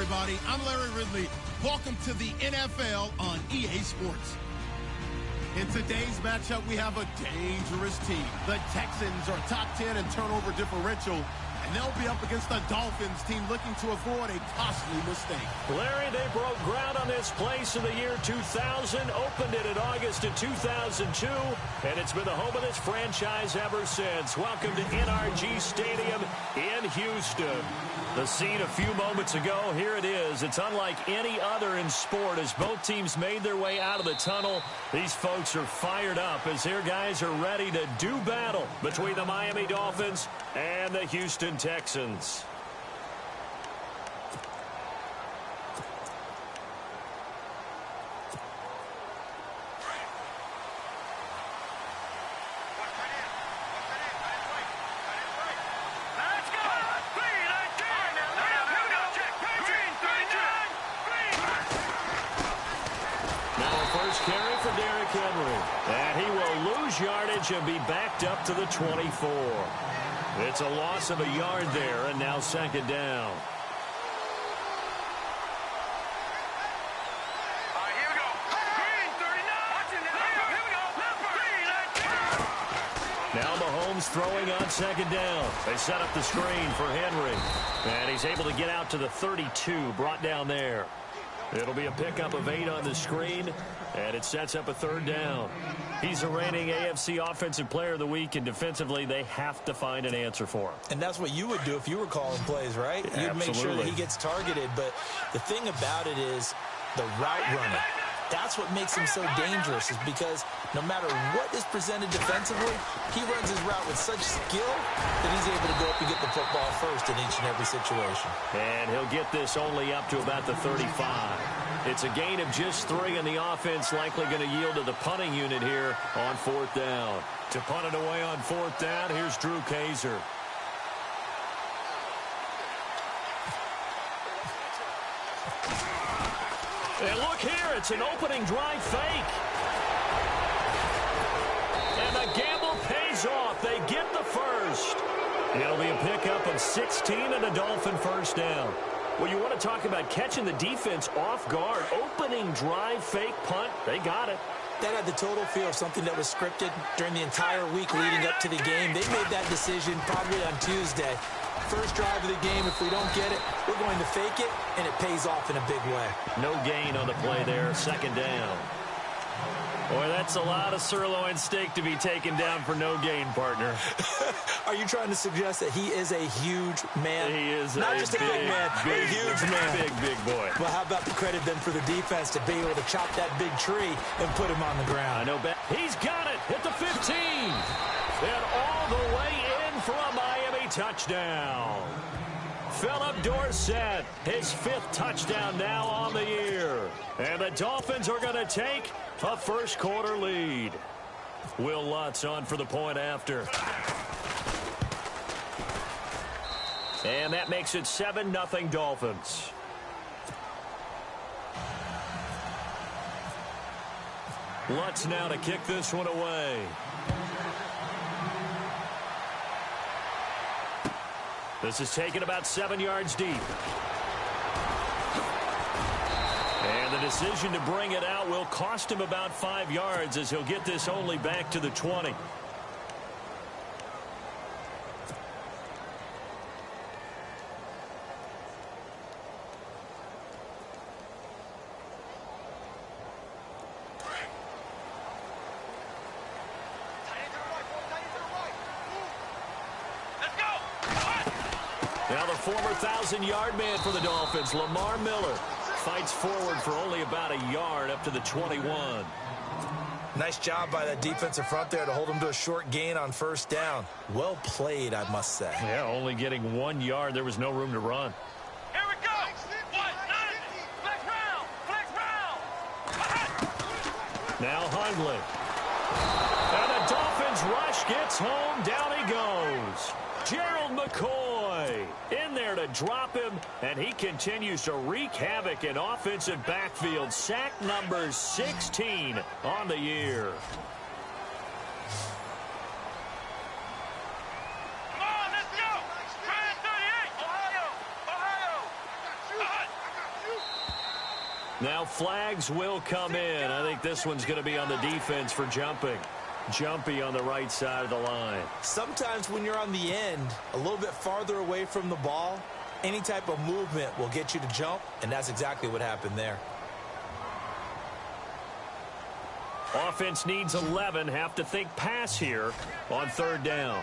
everybody. I'm Larry Ridley. Welcome to the NFL on EA Sports. In today's matchup, we have a dangerous team. The Texans are top 10 in turnover differential, and they'll be up against the Dolphins team looking to avoid a costly mistake. Larry, they broke ground on this place in the year 2000, opened it in August of 2002, and it's been the home of this franchise ever since. Welcome to NRG Stadium in Houston. The scene a few moments ago, here it is. It's unlike any other in sport as both teams made their way out of the tunnel. These folks are fired up as their guys are ready to do battle between the Miami Dolphins and the Houston Texans. And he will lose yardage and be backed up to the 24. It's a loss of a yard there, and now second down. Now Mahomes throwing on second down. They set up the screen for Henry. And he's able to get out to the 32, brought down there. It'll be a pickup of 8 on the screen, and it sets up a third down. He's a reigning AFC Offensive Player of the Week, and defensively, they have to find an answer for him. And that's what you would do if you were calling plays, right? Yeah, you'd make sure that he gets targeted, but the thing about it is the route running. That's what makes him so dangerous, is because no matter what is presented defensively, he runs his route with such skill that he's able to go up and get the football first in each and every situation. And he'll get this only up to about the 35. It's a gain of just 3, and the offense likely going to yield to the punting unit here on fourth down. To punt it away on fourth down, here's Drew Kaiser. And look here, it's an opening drive fake. And the gamble pays off. They get the first. It'll be a pickup of 16 and a Dolphin first down. Well, you want to talk about catching the defense off guard. Opening drive fake punt. They got it. That had the total feel of something that was scripted during the entire week leading up to the game. They made that decision probably on Tuesday. First drive of the game, if we don't get it, we're going to fake it, and it pays off in a big way. No gain on the play there, second down. Boy, that's a lot of sirloin steak to be taken down for no gain, partner. Are you trying to suggest that he is a huge man? He is not just a big man, a huge man. Big boy. Well, how about the credit then for the defense to be able to chop that big tree and put him on the ground? I know. He's got it at the 15. And all the way in for a Miami touchdown. Philip Dorsett, his 5th touchdown now on the year. And the Dolphins are going to take a first quarter lead. Will Lutz on for the point after. And that makes it 7-0 Dolphins. Lutz now to kick this one away. This is taken about 7 yards deep. And the decision to bring it out will cost him about 5 yards as he'll get this only back to the 20. Now the former 1,000-yard man for the Dolphins, Lamar Miller, fights forward for only about a yard up to the 21. Nice job by that defensive front there to hold him to a short gain on first down. Well played, I must say. Yeah, only getting 1 yard. There was no room to run. Here we go. Flex round. Now Hundley. And the Dolphins rush gets home. Down he goes. Gerald McCoy in there to drop him, and he continues to wreak havoc in offensive backfield. Sack number 16 on the year. Come on, let's go. Try 38. Ohio. Now flags will come in. I think this one's going to be on the defense for jumping. Jumpy on the right side of the line. Sometimes when you're on the end, a little bit farther away from the ball, any type of movement will get you to jump, and that's exactly what happened there. Offense needs 11. Have to think pass here on third down.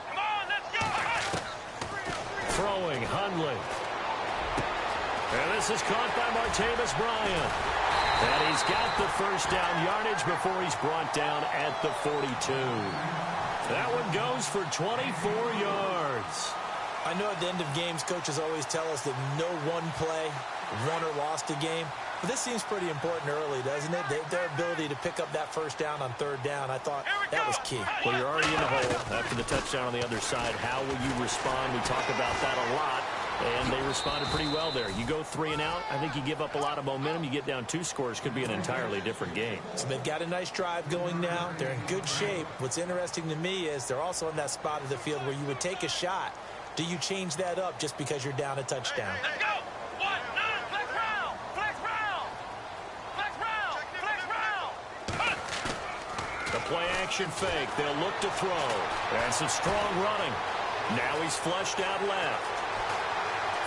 Come on, let's go. Throwing, Hundley. And this is caught by Martavis Bryant. And he's got the first down yardage before he's brought down at the 42. That one goes for 24 yards. I know at the end of games, coaches always tell us that no one play won or lost a game. But this seems pretty important early, doesn't it? Their ability to pick up that first down on third down, I thought that was key. Well, you're already in the hole after the touchdown on the other side. How will you respond? We talk about that a lot, and they responded pretty well there. You go 3 and out, I think you give up a lot of momentum. You get down 2 scores, could be an entirely different game. So they've got a nice drive going now. They're in good shape. What's interesting to me is they're also in that spot of the field where you would take a shot. Do you change that up just because you're down a touchdown? Let's go. 1, 9, flex round. Flex round. Flex round. Flex round. The play action fake. They'll look to throw. And some strong running. Now he's flushed out left.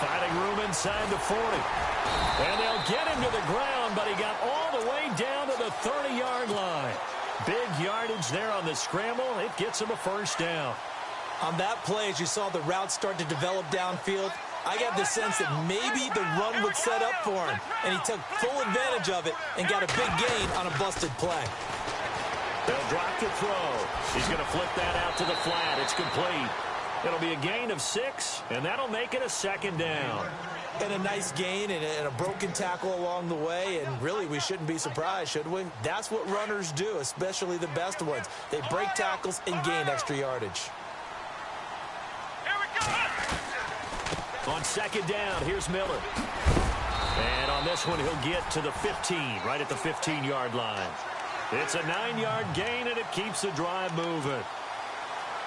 Finding room inside the 40. And they'll get him to the ground, but he got all the way down to the 30-yard line. Big yardage there on the scramble. It gets him a first down. On that play, as you saw the route start to develop downfield, I got the sense that maybe the run would set up for him, and he took full advantage of it and got a big gain on a busted play. They'll drop the throw. He's going to flip that out to the flat. It's complete. It'll be a gain of 6, and that'll make it a second down. And a nice gain and a broken tackle along the way, and really we shouldn't be surprised, should we? That's what runners do, especially the best ones. They break tackles and gain extra yardage. On second down, here's Miller. And on this one, he'll get to the 15, right at the 15-yard line. It's a 9-yard gain, and it keeps the drive moving.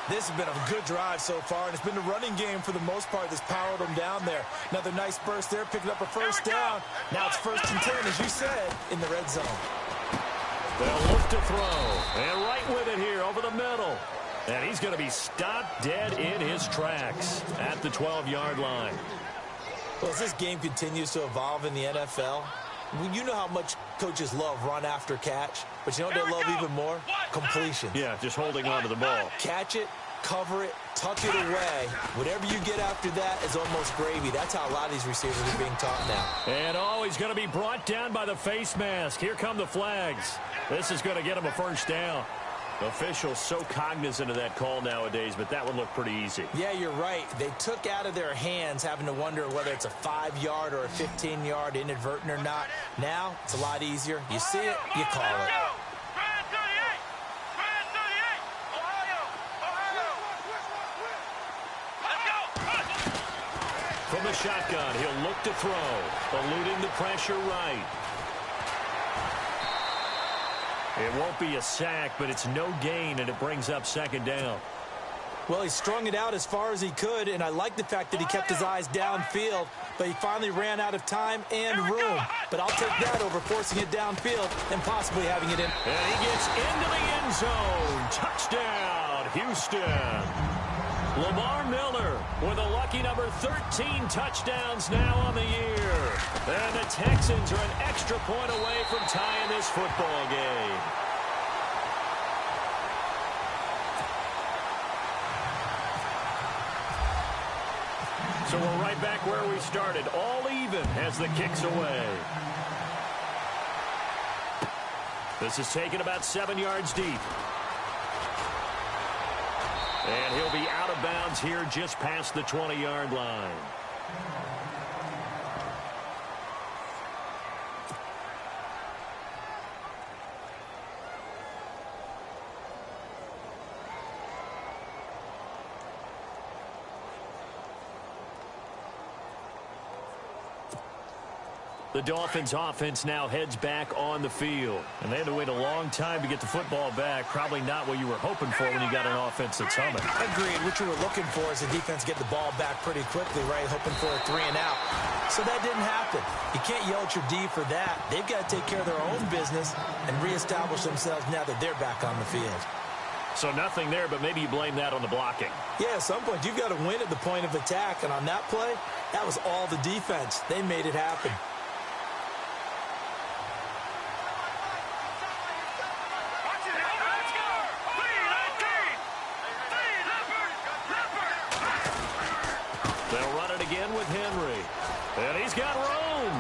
This has been a good drive so far, and it's been the running game for the most part that's powered them down there. Another nice burst there, picking up a first down. Now it's 1st and 10, as you said, in the red zone. They'll look to throw. And right with it here over the middle. And he's going to be stopped dead in his tracks at the 12-yard line. Well, as this game continues to evolve in the NFL, you know how much coaches love run after catch, but you know what they love even more? Completion. Yeah, just holding on to the ball. Catch it, cover it, tuck it away. Whatever you get after that is almost gravy. That's how a lot of these receivers are being taught now. And he's going to be brought down by the face mask. Here come the flags. This is going to get him a first down. Officials so cognizant of that call nowadays, but that would look pretty easy. Yeah, you're right. They took out of their hands having to wonder whether it's a 5-yard or a 15-yard inadvertent or not. Now, it's a lot easier. You see it, you call it. From the shotgun, he'll look to throw, eluding the pressure right. It won't be a sack, but it's no gain, and it brings up second down. Well, he strung it out as far as he could, and I like the fact that he kept his eyes downfield, but he finally ran out of time and room. But I'll take that over forcing it downfield and possibly having it in. And he gets into the end zone. Touchdown, Houston. Lamar Miller with a lucky number 13 touchdowns now on the year. And the Texans are an extra point away from tying this football game. So we're right back where we started, all even as the kick's away. This is taken about 7 yards deep. And he'll be out of bounds here just past the 20-yard line. The Dolphins offense now heads back on the field. And they had to wait a long time to get the football back. Probably not what you were hoping for when you got an offense that's humming. Agreed. What you were looking for is the defense get the ball back pretty quickly, right? Hoping for a 3 and out. So that didn't happen. You can't yell at your D for that. They've got to take care of their own business and reestablish themselves now that they're back on the field. So nothing there, but maybe you blame that on the blocking. Yeah, at some point you've got to win at the point of attack. And on that play, that was all the defense. They made it happen. They'll run it again with Henry. And he's got room.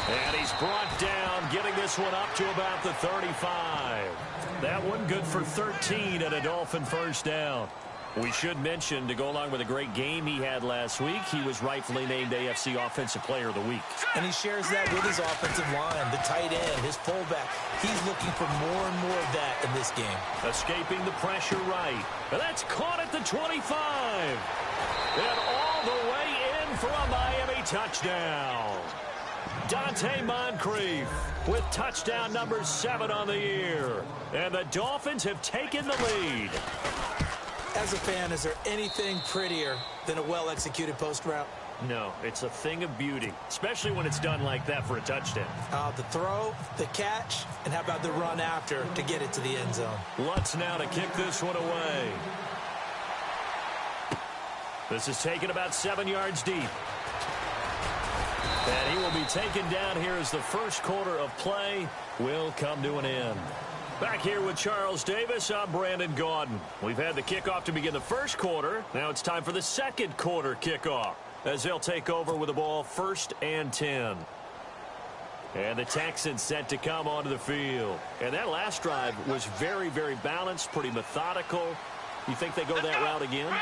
And he's brought down, getting this one up to about the 35. That one good for 13 and a Dolphin first down. We should mention, to go along with a great game he had last week, he was rightfully named AFC Offensive Player of the Week. And he shares that with his offensive line, the tight end, his fullback. He's looking for more and more of that in this game. Escaping the pressure right. And that's caught at the 25. And all the way in for a Miami touchdown. Dante Moncrief with touchdown number 7 on the year. And the Dolphins have taken the lead. As a fan, is there anything prettier than a well-executed post route? No, it's a thing of beauty, especially when it's done like that for a touchdown. The throw, the catch, and how about the run after to get it to the end zone? Lutz now to kick this one away. This is taken about 7 yards deep. And he will be taken down here as the first quarter of play will come to an end. Back here with Charles Davis, I'm Brandon Gaudin. We've had the kickoff to begin the first quarter. Now it's time for the second quarter kickoff as they'll take over with the ball 1st and 10. And the Texans set to come onto the field. And that last drive was very, very balanced, pretty methodical. You think they go that route again?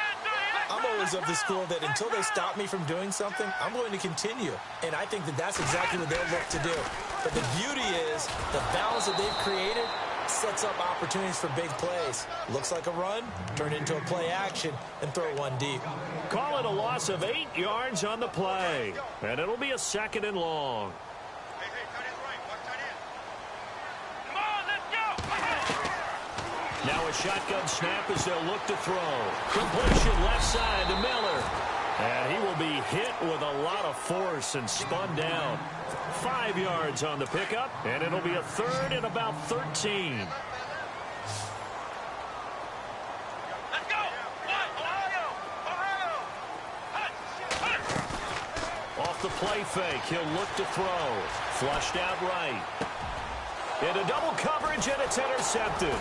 I'm always of the school that until they stop me from doing something, I'm going to continue. And I think that that's exactly what they'll look to do. But the beauty is the balance that they've created sets up opportunities for big plays. Looks like a run, turn into a play action, and throw one deep. Call it a loss of 8 yards on the play. And it'll be a 2nd and long. Now a shotgun snap as they'll look to throw. Completion left side to Miller. And he will be hit with a lot of force and spun down. 5 yards on the pickup, and it'll be a 3rd and about 13. Let's go! Ohio! Off the play fake, he'll look to throw. Flushed out right. Into double coverage, and it's intercepted.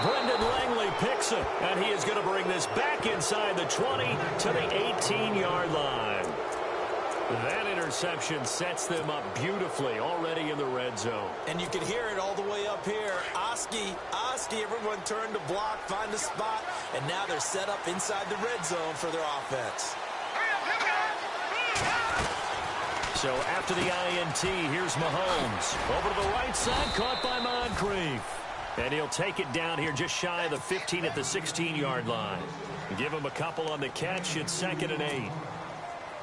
Brendan Langley picks it, and he is going to bring this back inside the 20 to the 18-yard line. That interception sets them up beautifully already in the red zone. And you can hear it all the way up here. Oski, everyone turned to block, find a spot, and now they're set up inside the red zone for their offense. So after the INT, here's Mahomes. Over to the right side, caught by Moncrief. And he'll take it down here just shy of the 15 at the 16-yard line. Give him a couple on the catch. It's 2nd and 8.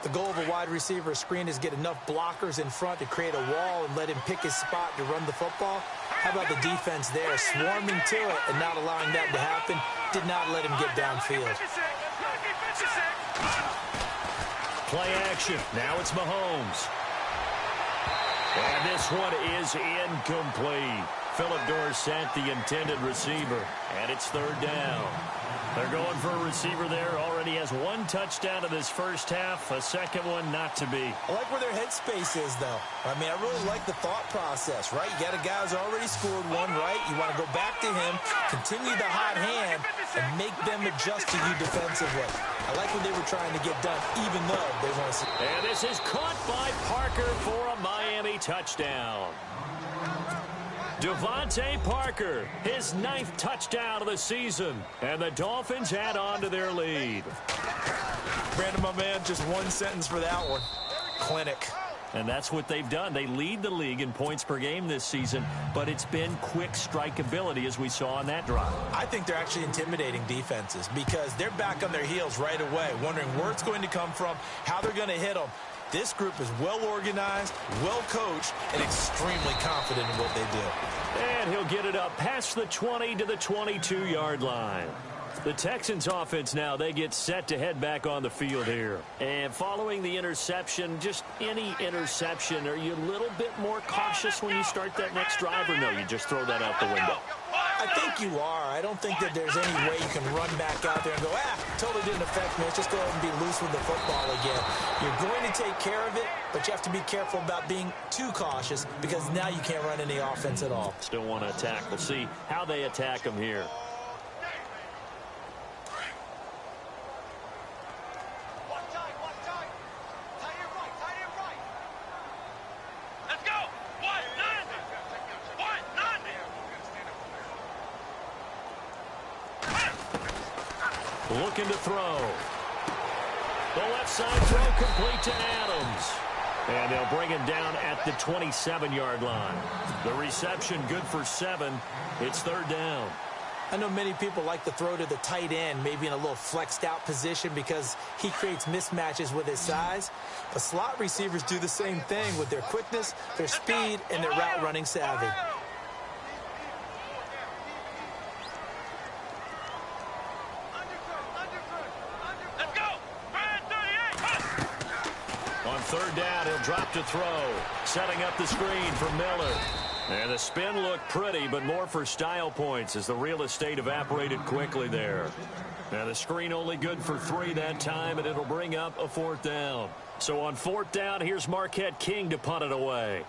The goal of a wide receiver screen is get enough blockers in front to create a wall and let him pick his spot to run the football. How about the defense there, swarming to it and not allowing that to happen? Did not let him get downfield. Play action. Now it's Mahomes. And this one is incomplete. Philip Dorsett, the intended receiver. And it's 3rd down. They're going for a receiver there. Already has 1 touchdown in this first half. A 2nd one not to be. I like where their headspace is, though. I mean, I really like the thought process, right? You got a guy who's already scored one, right? You want to go back to him, continue the hot hand, and make them adjust to you defensively. I like what they were trying to get done, even though they want to see. And this is caught by Parker for a Miami touchdown. Devontae Parker, his 9th touchdown of the season. And the Dolphins add on to their lead. Brandon, my man, just 1 sentence for that one. Clinic. And that's what they've done. They lead the league in points per game this season, but it's been quick strikeability as we saw on that drive. I think they're actually intimidating defenses because they're back on their heels right away, wondering where it's going to come from, how they're going to hit them. This group is well organized, well coached, and extremely confident in what they do. And he'll get it up past the 20 to the 22-yard line. The Texans offense now, they get set to head back on the field here. And following the interception, just any interception, are you a little bit more cautious when you start that next drive, or no, you just throw that out the window? I think you are. I don't think that there's any way you can run back out there and go, totally didn't affect me. Let's just go ahead and be loose with the football again. You're going to take care of it, but you have to be careful about being too cautious because now you can't run any offense at all. Still want to attack. We'll see how they attack them here. Looking to throw. The left side throw complete to Adams. And they'll bring him down at the 27-yard line. The reception good for 7. It's third down. I know many people like to throw to the tight end, maybe in a little flexed out position because he creates mismatches with his size. But slot receivers do the same thing with their quickness, their speed, and their route running savvy. Third down, he'll drop to throw. Setting up the screen for Miller. And the spin looked pretty, but more for style points as the real estate evaporated quickly there. Now the screen only good for 3 that time, and it'll bring up a fourth down. So on fourth down, here's Marquette King to punt it away.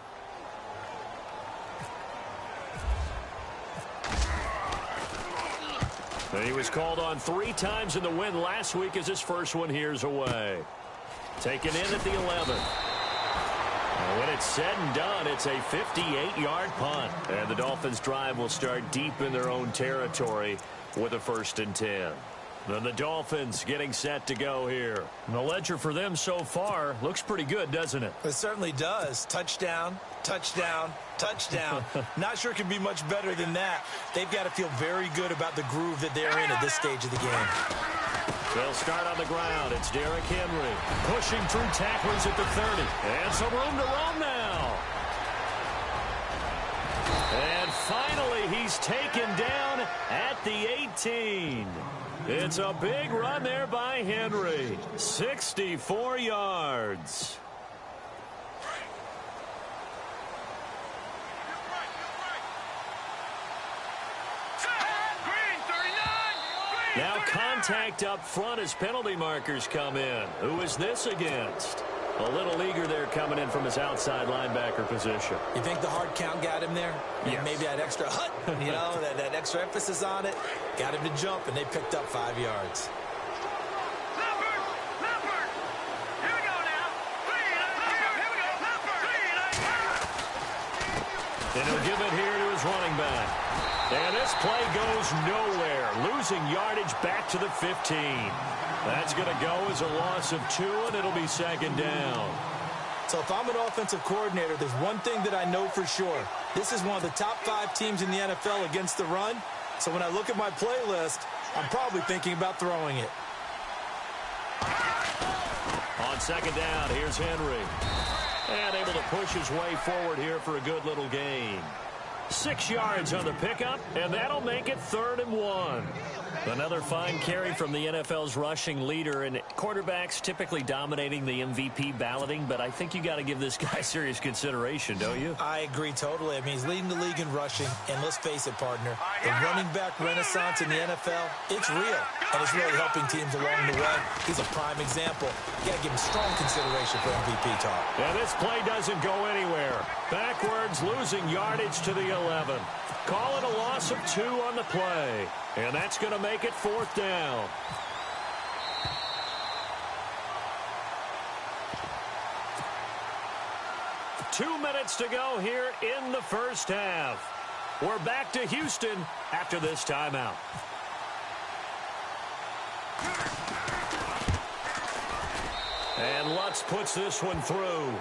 And he was called on 3 times in the win last week as his first one here's away. Taken in at the 11. And when it's said and done, it's a 58-yard punt. And the Dolphins' drive will start deep in their own territory with a 1st and 10. Then the Dolphins getting set to go here. And the ledger for them so far looks pretty good, doesn't it? It certainly does. Touchdown, touchdown, touchdown. Not sure it can be much better than that. They've got to feel very good about the groove that they're in at this stage of the game. They'll start on the ground. It's Derrick Henry pushing through tacklers at the 30. And some room to roam now. And finally, he's taken down at the 18. It's a big run there by Henry. 64 yards. Now contact up front as penalty markers come in. Who is this against? A little eager there coming in from his outside linebacker position. You think the hard count got him there? Yes. Maybe that extra that extra emphasis on it. Got him to jump, and they picked up 5 yards. And he'll give it here to his running back. And this play goes nowhere. Losing yardage back to the 15. That's going to go as a loss of 2, and it'll be 2nd down. So if I'm an offensive coordinator, there's one thing that I know for sure. This is one of the top 5 teams in the NFL against the run. So when I look at my playlist, I'm probably thinking about throwing it. On 2nd down, here's Henry. And able to push his way forward here for a good little gain. 6 yards on the pickup, and that'll make it 3rd and 1. Another fine carry from the NFL's rushing leader, and quarterbacks typically dominating the MVP balloting, but I think you got to give this guy serious consideration, don't you? I agree totally. I mean, he's leading the league in rushing, and let's face it, partner, the running back renaissance in the NFL, it's real, and it's really helping teams along the way. He's a prime example. You got to give him strong consideration for MVP talk. And this play doesn't go anywhere. Backwards, losing yardage to the 11. Call it a loss of 2 on the play. And that's going to make it 4th down. Two minutes to go here in the first half. We're back to Houston after this timeout. And Lutz puts this one through.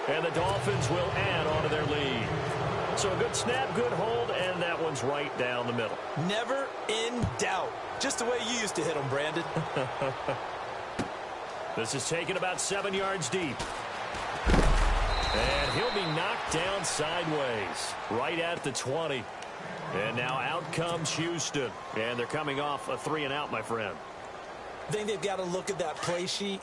And the Dolphins will add on to their lead. So a good snap, good hold, and that one's right down the middle. Never in doubt. Just the way you used to hit them, Brandon. This is taken about 7 yards deep. And he'll be knocked down sideways, right at the 20. And now out comes Houston. And they're coming off a 3-and-out, my friend. I think they've got to look at that play sheet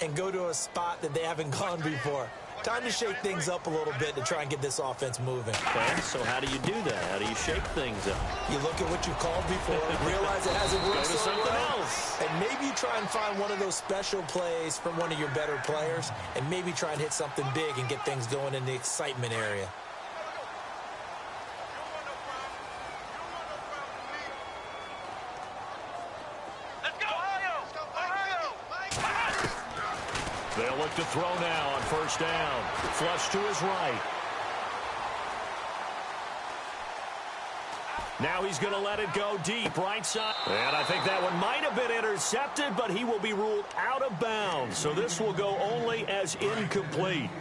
and go to a spot that they haven't gone before. Time to shake things up a little bit to try and get this offense moving. Okay, so how do you do that? How do you shake things up? You look at what you called before, realize it hasn't worked Go to so something well, else. and maybe you try and find one of those special plays from one of your better players, and maybe try and hit something big and get things going in the excitement area. They'll look to throw now on first down. Flush to his right. Now he's going to let it go deep, right side. And I think that one might have been intercepted, but he will be ruled out of bounds. So this will go only as incomplete.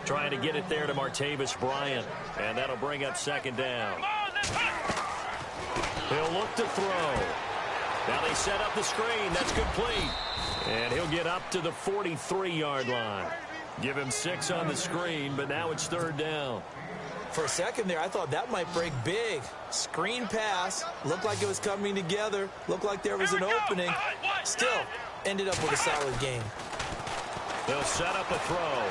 Trying to get it there to Martavis Bryant. And that'll bring up second down. He'll look to throw. Now they set up the screen. That's complete. And he'll get up to the 43-yard line. Give him 6 on the screen, but now it's third down. For a second there, I thought that might break big. Screen pass. Looked like it was coming together. Looked like there was an opening. Still, ended up with a solid game. They'll set up a throw.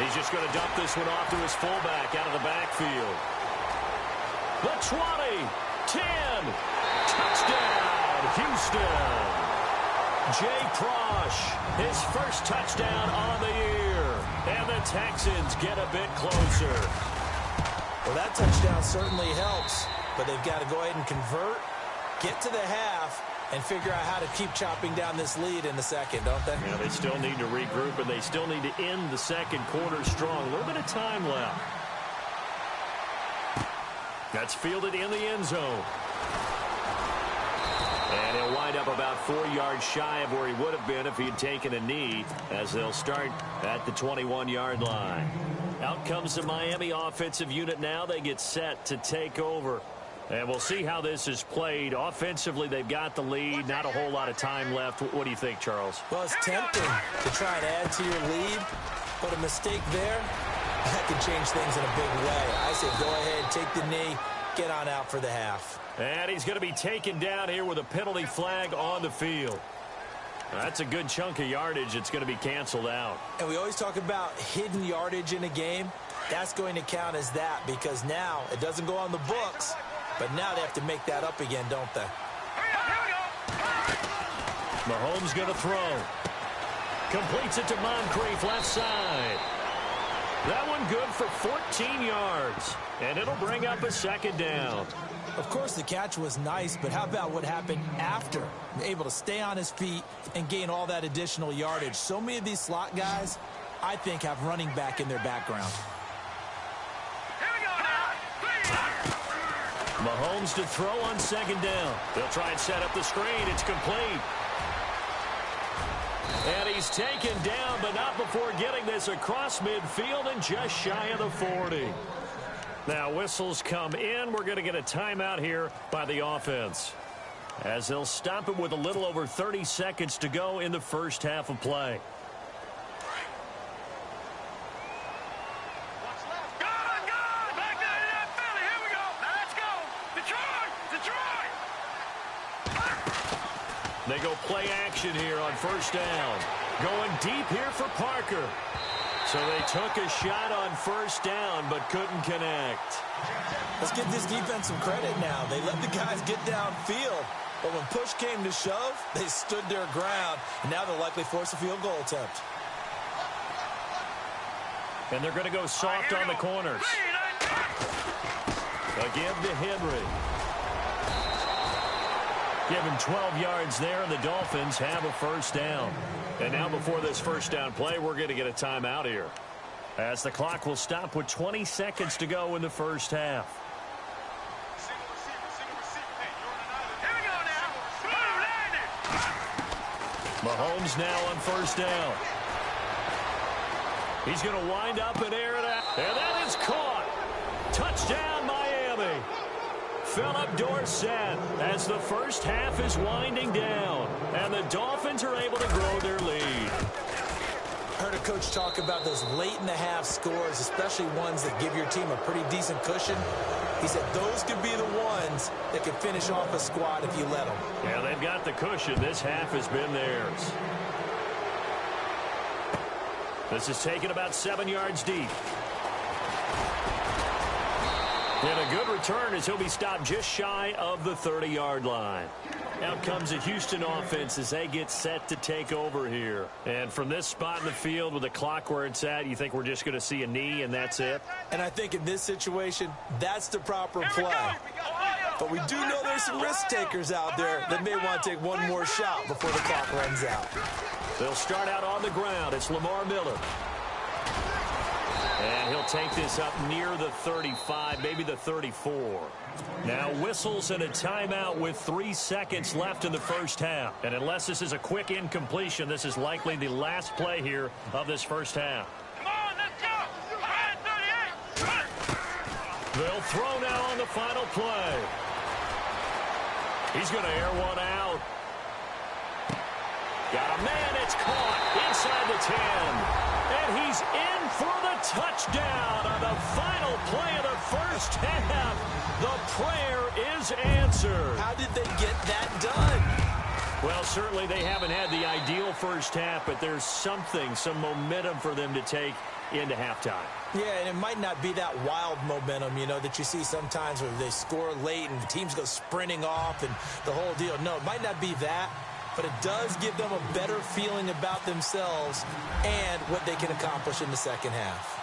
He's just going to dump this one off to his fullback out of the backfield. The 20, 10, touchdown, Houston. Jay Prosh, his first touchdown on the year. And the Texans get a bit closer. Well, that touchdown certainly helps, but they've got to go ahead and convert, get to the half, and figure out how to keep chopping down this lead in the second, don't they? Yeah, they still need to regroup, and they still need to end the second quarter strong. A little bit of time left. That's fielded in the end zone. And he'll wind up about 4 yards shy of where he would have been if he had taken a knee, as they'll start at the 21-yard line. Out comes the Miami offensive unit now. They get set to take over. And we'll see how this is played. Offensively, they've got the lead. Not a whole lot of time left. What do you think, Charles? Well, it's tempting to try and add to your lead, but a mistake there, that could change things in a big way. I say go ahead, take the knee, get on out for the half. And he's going to be taken down here with a penalty flag on the field. That's a good chunk of yardage. It's going to be canceled out. And we always talk about hidden yardage in a game. That's going to count as that because now it doesn't go on the books, but now they have to make that up again, don't they? Mahomes going to throw. Completes it to Moncrief, left side. That one good for 14 yards. And it'll bring up a second down. Of course, the catch was nice, but how about what happened after? Able to stay on his feet and gain all that additional yardage. So many of these slot guys, I think, have running back in their background. Mahomes to throw on second down. They'll try and set up the screen. It's complete. And he's taken down, but not before getting this across midfield and just shy of the 40. Now whistles come in. We're going to get a timeout here by the offense, as they'll stop it with a little over 30 seconds to go in the first half of play. They go play action here on first down. Going deep here for Parker. So they took a shot on first down, but couldn't connect. Let's give this defense some credit now. They let the guys get downfield, but when push came to shove, they stood their ground, and now they'll likely force a field goal attempt. And they're going to go soft on the corners. A give to Henry. Give him 12 yards there, and the Dolphins have a first down. And now before this first down play, we're going to get a timeout here, as the clock will stop with 20 seconds to go in the first half. Mahomes now on first down. He's going to wind up and air it out. And that is caught. Touchdown, Miami. Philip Dorsett, as the first half is winding down, and the Dolphins are able to grow their lead. I heard a coach talk about those late-in-the-half scores, especially ones that give your team a pretty decent cushion. He said those could be the ones that could finish off a squad if you let them. Yeah, they've got the cushion. This half has been theirs. This is taken about 7 yards deep. And a good return as he'll be stopped just shy of the 30-yard line. Out comes the Houston offense as they get set to take over here. And from this spot in the field with the clock where it's at, you think we're just going to see a knee and that's it? And I think in this situation, that's the proper play. But we do know there's some risk takers out there that may want to take one more shot before the clock runs out. They'll start out on the ground. It's Lamar Miller. And he'll take this up near the 35, maybe the 34. Now whistles and a timeout with 3 seconds left in the first half. And unless this is a quick incompletion, this is likely the last play here of this first half. Come on, let's go. 38. They'll throw now on the final play. He's going to air one out. Got a man, it's caught inside the 10. And he's in for the touchdown on the final play of the first half. The prayer is answered. How did they get that done? Well, certainly they haven't had the ideal first half, but there's something, some momentum for them to take into halftime. Yeah, and it might not be that wild momentum, you know, that you see sometimes where they score late and the teams go sprinting off and the whole deal. No, it might not be that. But it does give them a better feeling about themselves and what they can accomplish in the second half.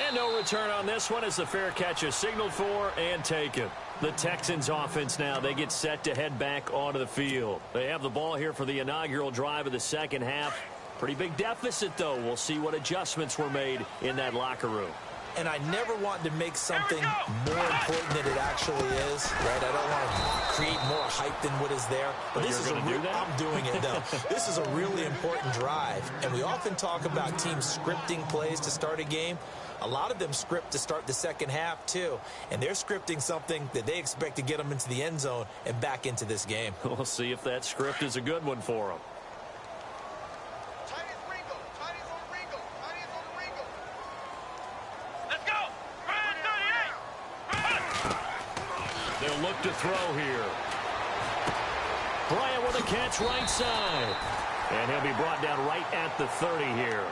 And no return on this one as the fair catch is signaled for and taken. The Texans offense now, they get set to head back onto the field. They have the ball here for the inaugural drive of the second half. Pretty big deficit, though. We'll see what adjustments were made in that locker room. And I never want to make something more important than it actually is, right? I don't want to create more hype than what is there. But this is I'm doing it, though. This is a really important drive. And we often talk about teams scripting plays to start a game. A lot of them script to start the second half, too. And they're scripting something that they expect to get them into the end zone and back into this game. We'll see if that script is a good one for them. They'll look to throw here. Bryant with a catch right side. And he'll be brought down right at the 30 here.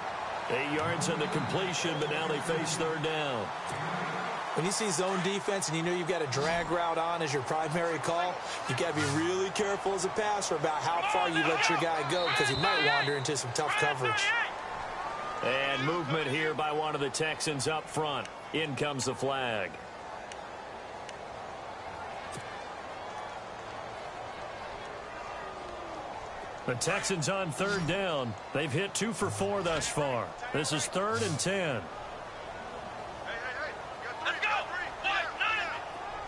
8 yards on the completion, but now they face third down. When you see zone defense and you know you've got a drag route on as your primary call, you got to be really careful as a passer about how far you let your guy go because he might wander into some tough coverage. And movement here by one of the Texans up front. In comes the flag. The Texans on third down. They've hit 2 for 4 thus far. This is 3rd and 10. Let's go.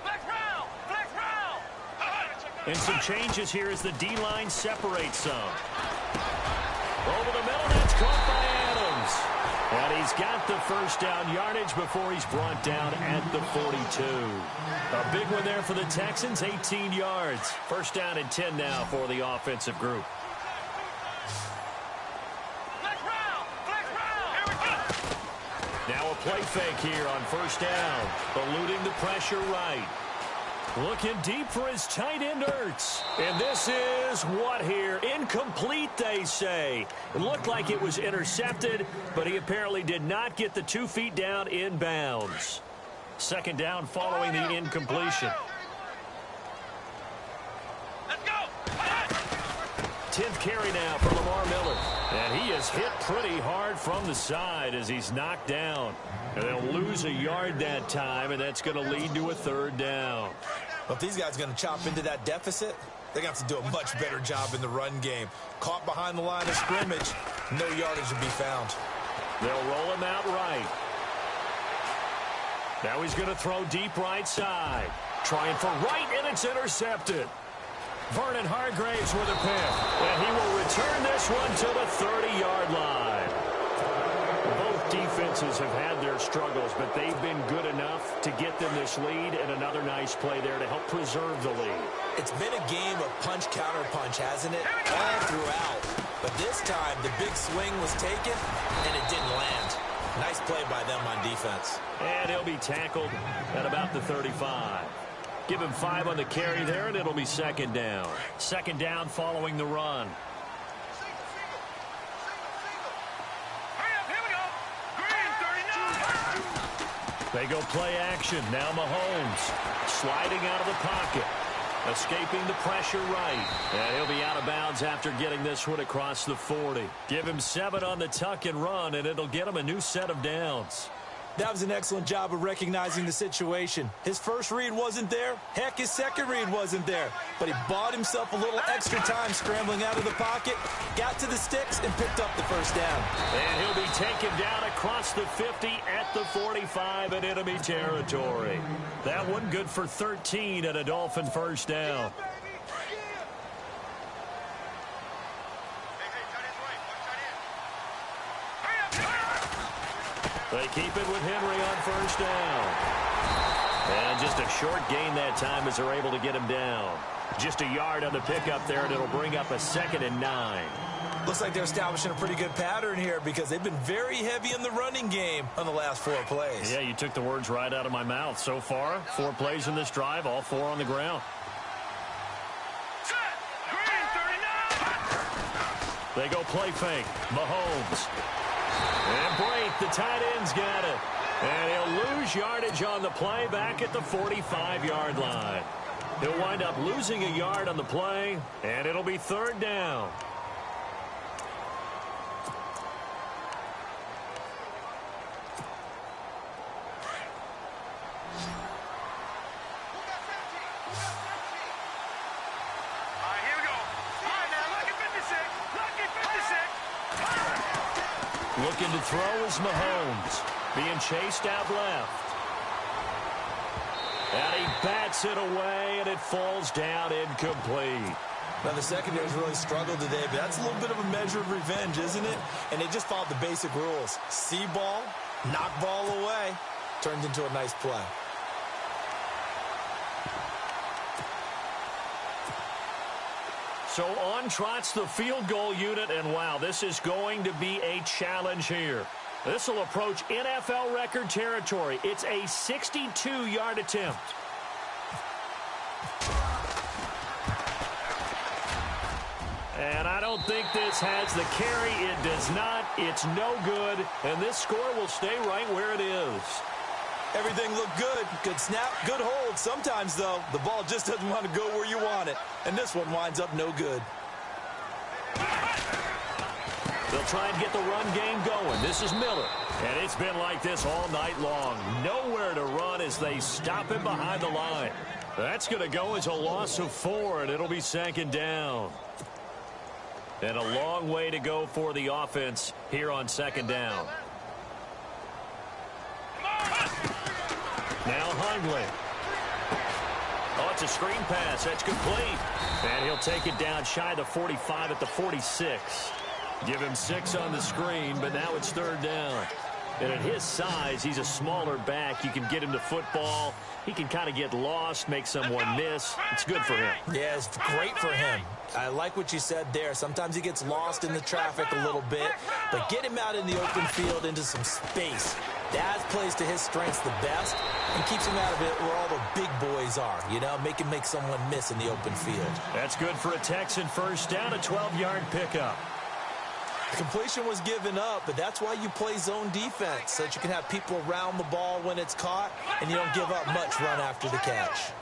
Flex round. Flex round. And some changes here as the D-line separates some. Over the middle, that's caught by Adams. And he's got the first down yardage before he's brought down at the 42. A big one there for the Texans, 18 yards. First down and 10 now for the offensive group. Now a play fake here on first down. Eluding the pressure right. Looking deep for his tight end, Ertz. And this is what here? Incomplete, they say. It looked like it was intercepted, but he apparently did not get the 2 feet down in bounds. Second down following the incompletion. Let's go. 10th carry now for Lamar Miller. And he is hit pretty hard from the side as he's knocked down. And they'll lose a yard that time, and that's going to lead to a third down. Well, if these guys are going to chop into that deficit, they're going to have to do a much better job in the run game. Caught behind the line of scrimmage, no yardage to be found. They'll roll him out right. Now he's going to throw deep right side. Trying for right, and it's intercepted. Vernon Hargraves with a pick. And he will return this one to the 30-yard line. Both defenses offenses have had their struggles, but they've been good enough to get them this lead, and another nice play there to help preserve the lead. It's been a game of punch-counter-punch, hasn't it? All throughout. But this time, the big swing was taken, and it didn't land. Nice play by them on defense. And he'll be tackled at about the 35. Give him 5 on the carry there, and it'll be second down. Second down following the run. They go play action. Now Mahomes sliding out of the pocket. Escaping the pressure right. And he'll be out of bounds after getting this one across the 40. Give him 7 on the tuck and run, and it'll get him a new set of downs. That was an excellent job of recognizing the situation. His first read wasn't there. Heck, his second read wasn't there. But he bought himself a little extra time scrambling out of the pocket, got to the sticks, and picked up the first down. And he'll be taken down across the 50 at the 45 in enemy territory. That one good for 13 and a Dolphin first down. They keep it with Henry on first down. And just a short gain that time as they're able to get him down. Just a yard on the pickup there, and it'll bring up a 2nd and 9. Looks like they're establishing a pretty good pattern here because they've been very heavy in the running game on the last 4 plays. Yeah, you took the words right out of my mouth. So far, 4 plays in this drive, all 4 on the ground. They go play fake. Mahomes. And Brate, the tight end's got it. And he'll lose yardage on the play back at the 45-yard line. He'll wind up losing a yard on the play, and it'll be 3rd down. Looking to throw is Mahomes. Being chased out left. And he bats it away, and it falls down incomplete. Now, the secondary's really struggled today, but that's a little bit of a measure of revenge, isn't it? And they just followed the basic rules. See ball, knock ball away. Turned into a nice play. So on trots the field goal unit, and wow, this is going to be a challenge here. This will approach NFL record territory. It's a 62-yard attempt. And I don't think this has the carry. It does not. It's no good. And this score will stay right where it is. Everything looked good. Good snap, good hold. Sometimes, though, the ball just doesn't want to go where you want it. And this one winds up no good. They'll try and get the run game going. This is Miller. And it's been like this all night long. Nowhere to run as they stop him behind the line. That's going to go as a loss of 4, and it'll be 2nd down. And a long way to go for the offense here on 2nd down. Now Hundley. Oh, it's a screen pass. That's complete. And he'll take it down shy of the 45 at the 46. Give him 6 on the screen, but now it's 3rd down. And at his size, he's a smaller back. You can get him to football. He can kind of get lost, make someone miss. It's good for him. Yeah, it's great for him. I like what you said there. Sometimes he gets lost in the traffic a little bit, but get him out in the open field into some space. That plays to his strengths the best and keeps him out of it where all the big boys are, you know, make someone miss in the open field. That's good for a Texan first down, a 12-yard pickup. Completion was given up, but that's why you play zone defense, so that you can have people around the ball when it's caught, and you don't give up much run after the catch.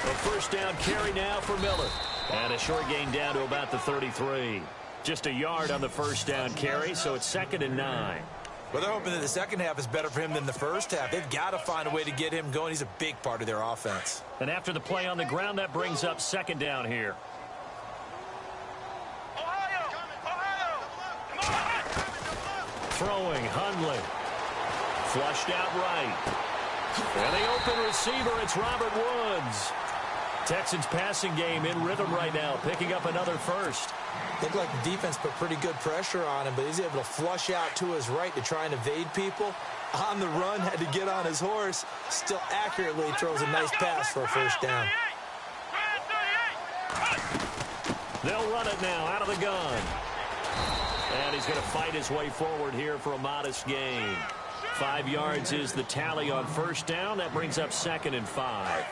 A first down carry now for Miller. And a short gain down to about the 33. Just a yard on the first down carry, so it's 2nd and 9. Well, they're hoping that the second half is better for him than the first half. They've got to find a way to get him going. He's a big part of their offense. And after the play on the ground, that brings up 2nd down here. Throwing, Hundley. Flushed out right. And the open receiver, it's Robert Woods. Texans passing game in rhythm right now, picking up another first. Looked like the defense put pretty good pressure on him, but he's able to flush out to his right to try and evade people. On the run, had to get on his horse. Still accurately throws a nice pass for a first down. They'll run it now out of the gun. And he's going to fight his way forward here for a modest gain. 5 yards is the tally on first down. That brings up 2nd and 5.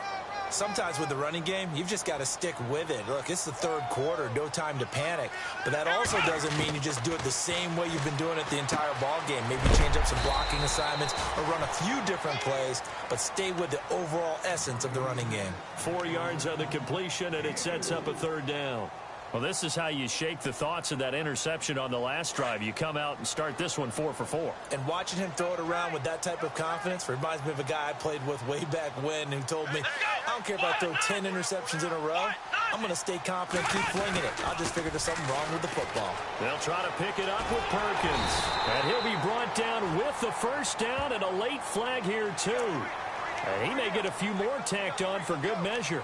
Sometimes with the running game, you've just got to stick with it. Look, it's the third quarter, no time to panic. But that also doesn't mean you just do it the same way you've been doing it the entire ball game. Maybe change up some blocking assignments or run a few different plays, but stay with the overall essence of the running game. 4 yards on the completion, and it sets up a third down. Well, this is how you shake the thoughts of that interception on the last drive. You come out and start this one 4 for 4. And watching him throw it around with that type of confidence reminds me of a guy I played with way back when who told me, I don't care if I throw 10 interceptions in a row. I'm going to stay confident, keep flinging it. I just figured there's something wrong with the football. They'll try to pick it up with Perkins. And he'll be brought down with the first down and a late flag here, too. And he may get a few more tacked on for good measure.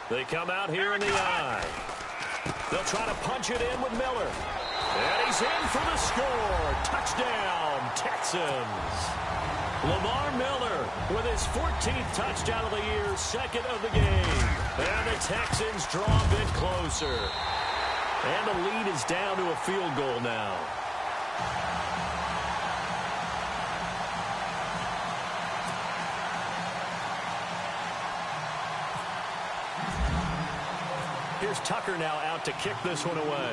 They come out here in the eye. They'll try to punch it in with Miller. And he's in for the score. Touchdown, Texans. Lamar Miller with his 14th touchdown of the year, 2nd of the game. And the Texans draw a bit closer. And the lead is down to a field goal now. Here's Tucker now out to kick this one away.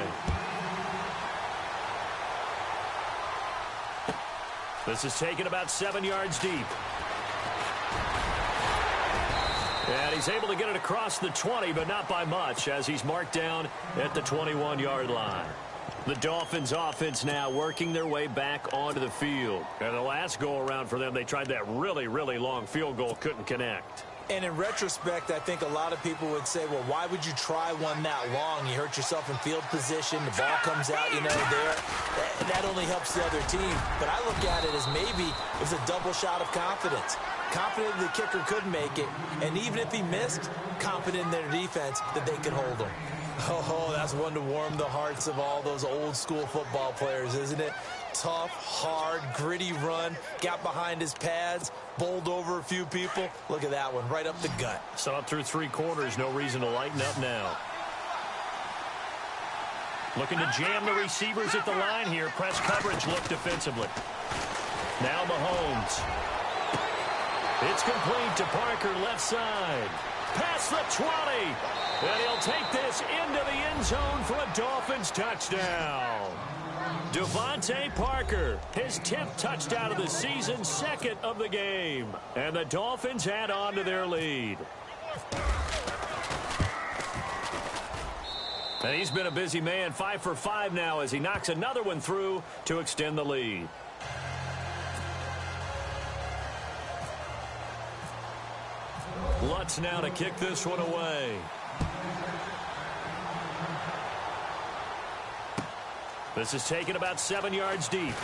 This is taken about 7 yards deep. And he's able to get it across the 20, but not by much, as he's marked down at the 21-yard line. The Dolphins offense now working their way back onto the field. And the last go-around for them, they tried that really, really long field goal, couldn't connect. And in retrospect, I think a lot of people would say, well, why would you try one that long? You hurt yourself in field position. The ball comes out, there. That only helps the other team. But I look at it as maybe it was a double shot of confidence. Confident the kicker could make it. And even if he missed, confident in their defense that they could hold him. Oh, that's one to warm the hearts of all those old school football players, isn't it? Tough, hard, gritty run, got behind his pads, bowled over a few people. Look at that one, right up the gut. So up through 3 quarters, no reason to lighten up now. Looking to jam the receivers at the line here. Press coverage look defensively. Now Mahomes. It's complete to Parker, left side. Past the 20. And he'll take this into the end zone for a Dolphins touchdown. Devontae Parker, his 10th touchdown of the season, 2nd of the game. And the Dolphins add on to their lead. And he's been a busy man, 5 for 5 now as he knocks another one through to extend the lead. Lutz now to kick this one away. This is taken about 7 yards deep.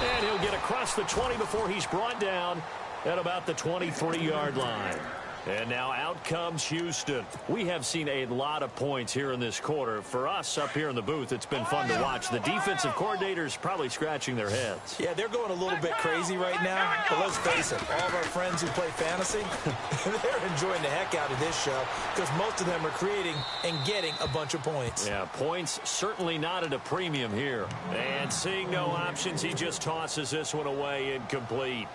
And he'll get across the 20 before he's brought down at about the 23-yard line. And now out comes Houston. We have seen a lot of points here in this quarter. For us up here in the booth, it's been fun to watch. The defensive coordinators probably scratching their heads. Yeah, they're going a little bit crazy right now. But let's face it, all of our friends who play fantasy, they're enjoying the heck out of this show because most of them are creating and getting a bunch of points. Yeah, points certainly not at a premium here. And seeing no options, he just tosses this one away incomplete.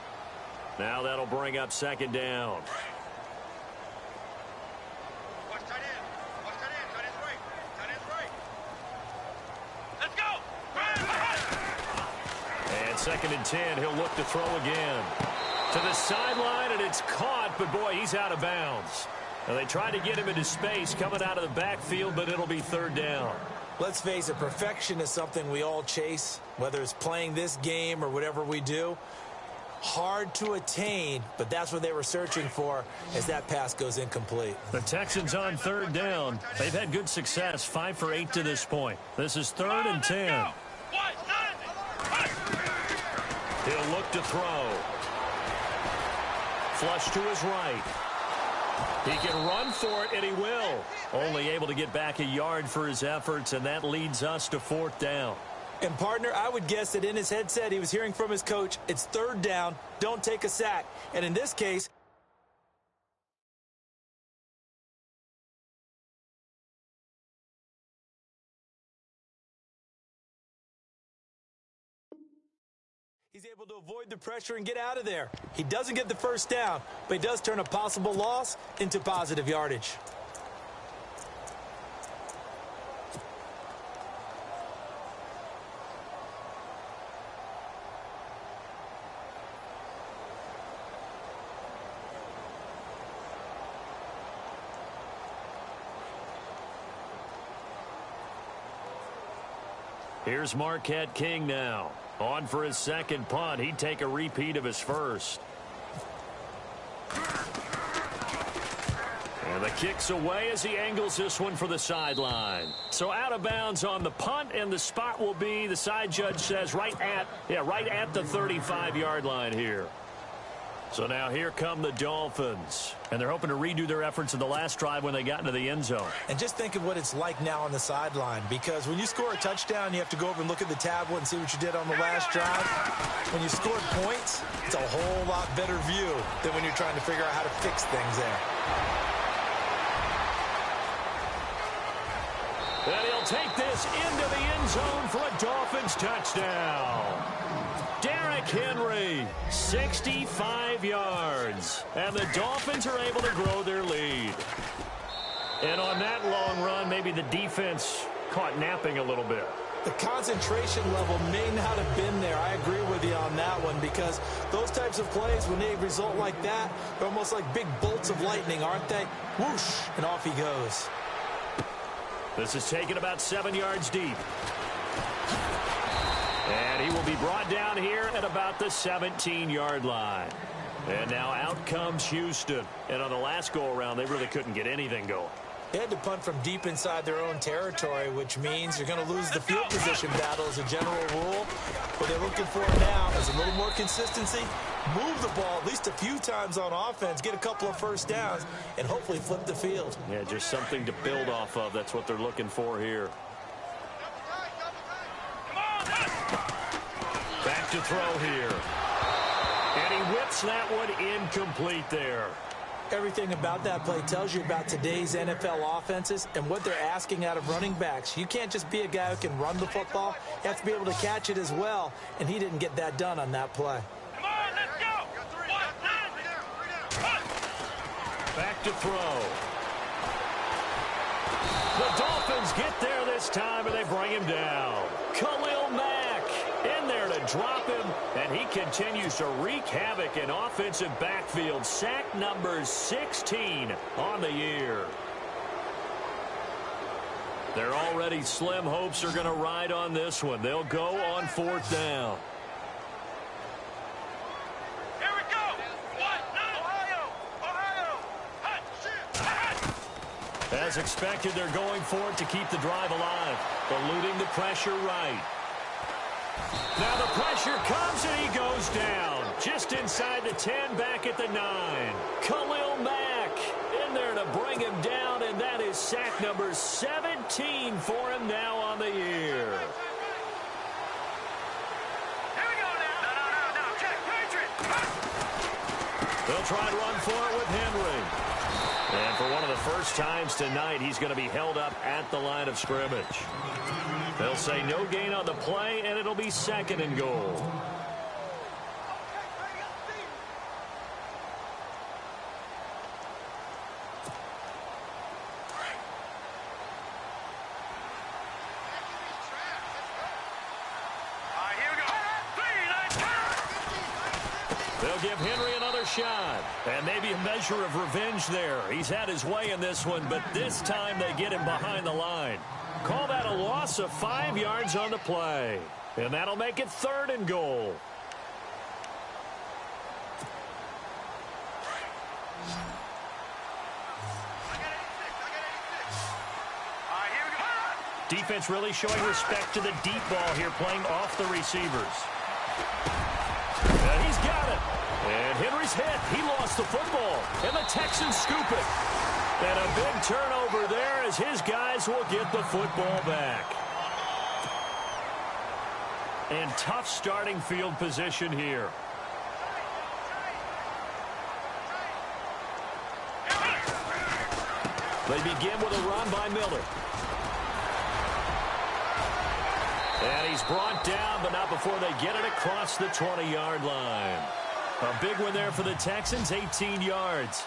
Now that'll bring up 2nd down. And 2nd and 10, he'll look to throw again. To the sideline, and it's caught, but boy, he's out of bounds. And they tried to get him into space coming out of the backfield, but it'll be 3rd down. Let's face it, perfection is something we all chase, whether it's playing this game or whatever we do. Hard to attain, but that's what they were searching for as that pass goes incomplete. The Texans on third down. They've had good success, 5 for 8 to this point. This is 3rd and 10. He'll look to throw. Flush to his right. He can run for it, and he will. Only able to get back a yard for his efforts, and that leads us to 4th down. And, partner, I would guess that in his headset he was hearing from his coach, it's 3rd down, don't take a sack. And in this case, he's able to avoid the pressure and get out of there. He doesn't get the first down, but he does turn a possible loss into positive yardage. Here's Marquette King now. On for his second punt. He'd take a repeat of his first. And the kick's away as he angles this one for the sideline. So out of bounds on the punt, and the spot will be, the side judge says, right at the 35-yard line here. So now here come the Dolphins. And they're hoping to redo their efforts in the last drive when they got into the end zone. And just think of what it's like now on the sideline, because when you score a touchdown, you have to go over and look at the tablet and see what you did on the last drive. When you scored points, it's a whole lot better view than when you're trying to figure out how to fix things there. And he'll take this into the end zone for a Dolphins touchdown. Derrick Henry, 65 yards. And the Dolphins are able to grow their lead. And on that long run, maybe the defense caught napping a little bit. The concentration level may not have been there. I agree with you on that one, because those types of plays, when they result like that, they're almost like big bolts of lightning, aren't they? Whoosh, and off he goes. This is taken about 7 yards deep. And he will be brought down here at about the 17-yard line. And now out comes Houston. And on the last go-around, they really couldn't get anything going. They had to punt from deep inside their own territory, which means you're going to lose the field position battle as a general rule. What they're looking for now is a little more consistency, move the ball at least a few times on offense, get a couple of first downs, and hopefully flip the field. Yeah, just something to build off of. That's what they're looking for here. Back to throw here. And he whips that one incomplete there. Everything about that play tells you about today's NFL offenses and what they're asking out of running backs. You can't just be a guy who can run the football. You have to be able to catch it as well, and he didn't get that done on that play. Come on, let's go! Back to throw. The Dolphins get there this time, and they bring him down. Khalil Mack in there to drop him, and he continues to wreak havoc in offensive backfield. Sack number 16 on the year. Their already slim hopes are going to ride on this one. They'll go on 4th down. Here we go! Ohio! As expected, they're going for it to keep the drive alive, eluding the pressure right. Now the pressure comes, and he goes down. Just inside the 10, back at the 9. Khalil Mack in there to bring him down, and that is sack number 17 for him now on the year. Here we go now. No. Check, Patriot. They'll try and run for it with Henry. And for one of the first times tonight, he's going to be held up at the line of scrimmage. They'll say no gain on the play, and it'll be 2nd and goal. Here we go. They'll give Henry another shot. And maybe a measure of revenge there. He's had his way in this one, but this time they get him behind the line. Call that a loss of 5 yards on the play. And that'll make it 3rd and goal. Defense really showing respect to the deep ball here, playing off the receivers. And he's got it. And Henry's hit. He lost the football. And the Texans scoop it. And a big turnover there as his guys will get the football back. And tough starting field position here. They begin with a run by Miller. And he's brought down, but not before they get it across the 20-yard line. A big one there for the Texans, 18 yards.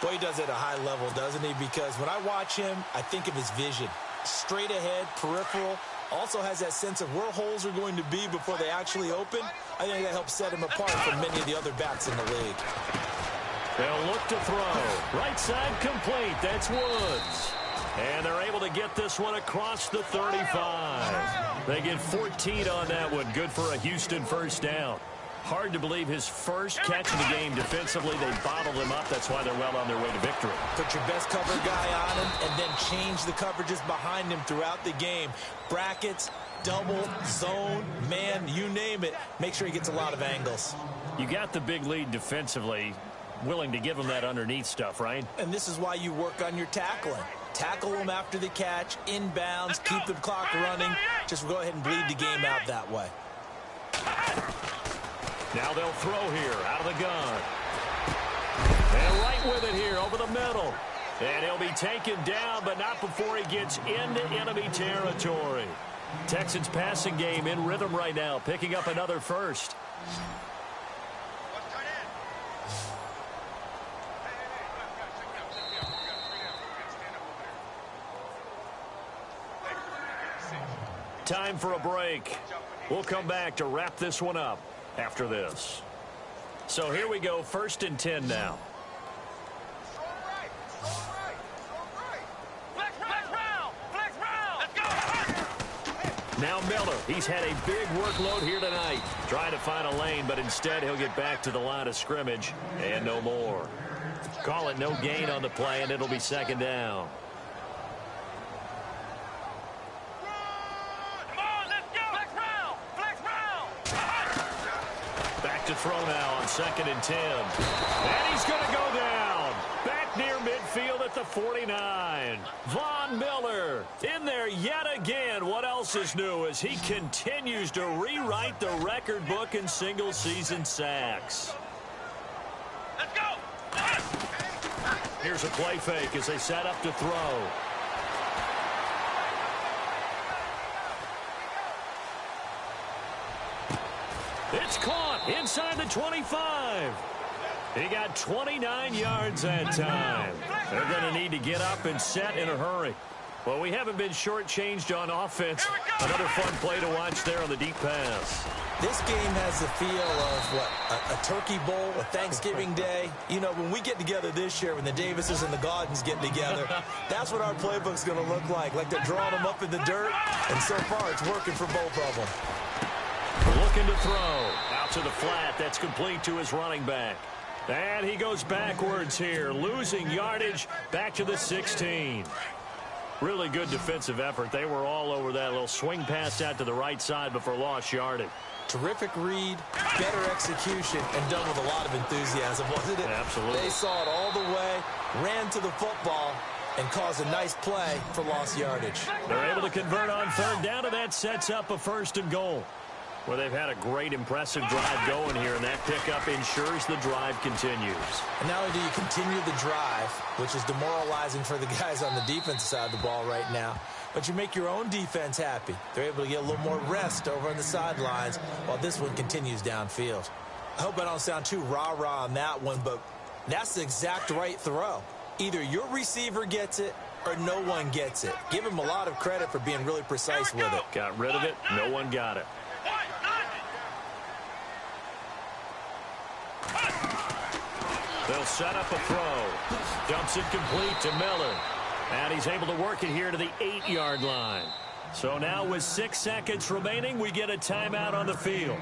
Boy, he does it at a high level, doesn't he? Because when I watch him, I think of his vision. Straight ahead, peripheral. Also has that sense of where holes are going to be before they actually open. I think that helps set him apart from many of the other backs in the league. They'll look to throw. Right side complete. That's Woods. And they're able to get this one across the 35. They get 14 on that one. Good for a Houston first down. Hard to believe his first catch of the game defensively. They bottled him up. That's why they're well on their way to victory. Put your best cover guy on him and then change the coverages behind him throughout the game. Brackets, double, zone, man, you name it. Make sure he gets a lot of angles. You got the big lead defensively. Willing to give him that underneath stuff, right? And this is why you work on your tackling. Tackle them after the catch, inbounds, keep the clock running. Just go ahead and bleed the game out that way. Now they'll throw here out of the gun. And right with it here over the middle. And he'll be taken down, but not before he gets into enemy territory. Texans passing game in rhythm right now, picking up another first. Time for a break. We'll come back to wrap this one up after this. So here we go, 1st and 10 now. Now Miller, he's had a big workload here tonight. Trying to find a lane, but instead he'll get back to the line of scrimmage and no more. Call it no gain on the play, and it'll be 2nd down. To throw now on 2nd and 10. And he's going to go down. Back near midfield at the 49. Von Miller in there yet again. What else is new as he continues to rewrite the record book in single-season sacks. Let's go. Here's a play fake as they set up to throw. It's caught inside the 25. He got 29 yards that time. They're going to need to get up and set in a hurry. Well, we haven't been shortchanged on offense. Another fun play to watch there on the deep pass. This game has the feel of, what, a turkey bowl, a Thanksgiving day. You know, when we get together this year, when the Davises and the Gaudens get together, that's what our playbook's going to look like they're drawing them up in the dirt, and so far it's working for both of them. Looking to throw. Out to the flat. That's complete to his running back. And he goes backwards here, losing yardage back to the 16. Really good defensive effort. They were all over that little swing pass out to the right side before lost yardage. Terrific read, better execution, and done with a lot of enthusiasm, wasn't it? Absolutely. They saw it all the way, ran to the football, and caused a nice play for lost yardage. They're able to convert on 3rd down, and that sets up a 1st and goal. Well, they've had a great, impressive drive going here, and that pickup ensures the drive continues. And not only do you continue the drive, which is demoralizing for the guys on the defensive side of the ball right now, but you make your own defense happy. They're able to get a little more rest over on the sidelines while this one continues downfield. I hope I don't sound too rah-rah on that one, but that's the exact right throw. Either your receiver gets it or no one gets it. Give him a lot of credit for being really precise with it. Got rid of it. No one got it. They'll set up a throw. Dumps it complete to Miller. And he's able to work it here to the 8-yard line. So now with 6 seconds remaining, we get a timeout on the field.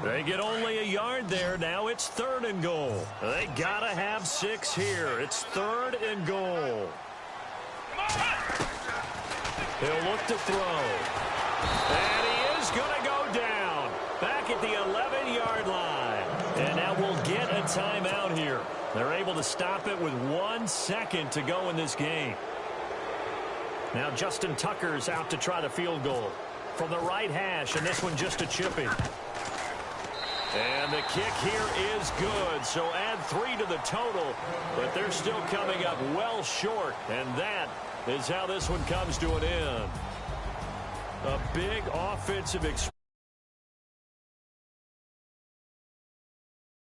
They get only a yard there. Now it's 3rd and goal. They got to have 6 here. It's 3rd and goal. He'll look to throw. And he is going to go down. Back at the 11-yard line. And now we'll get a timeout here. They're able to stop it with 1 second to go in this game. Now Justin Tucker's out to try the field goal from the right hash, and this one just a chippy. And the kick here is good, so add 3 to the total, but they're still coming up well short, and that is how this one comes to an end. A big offensive experience.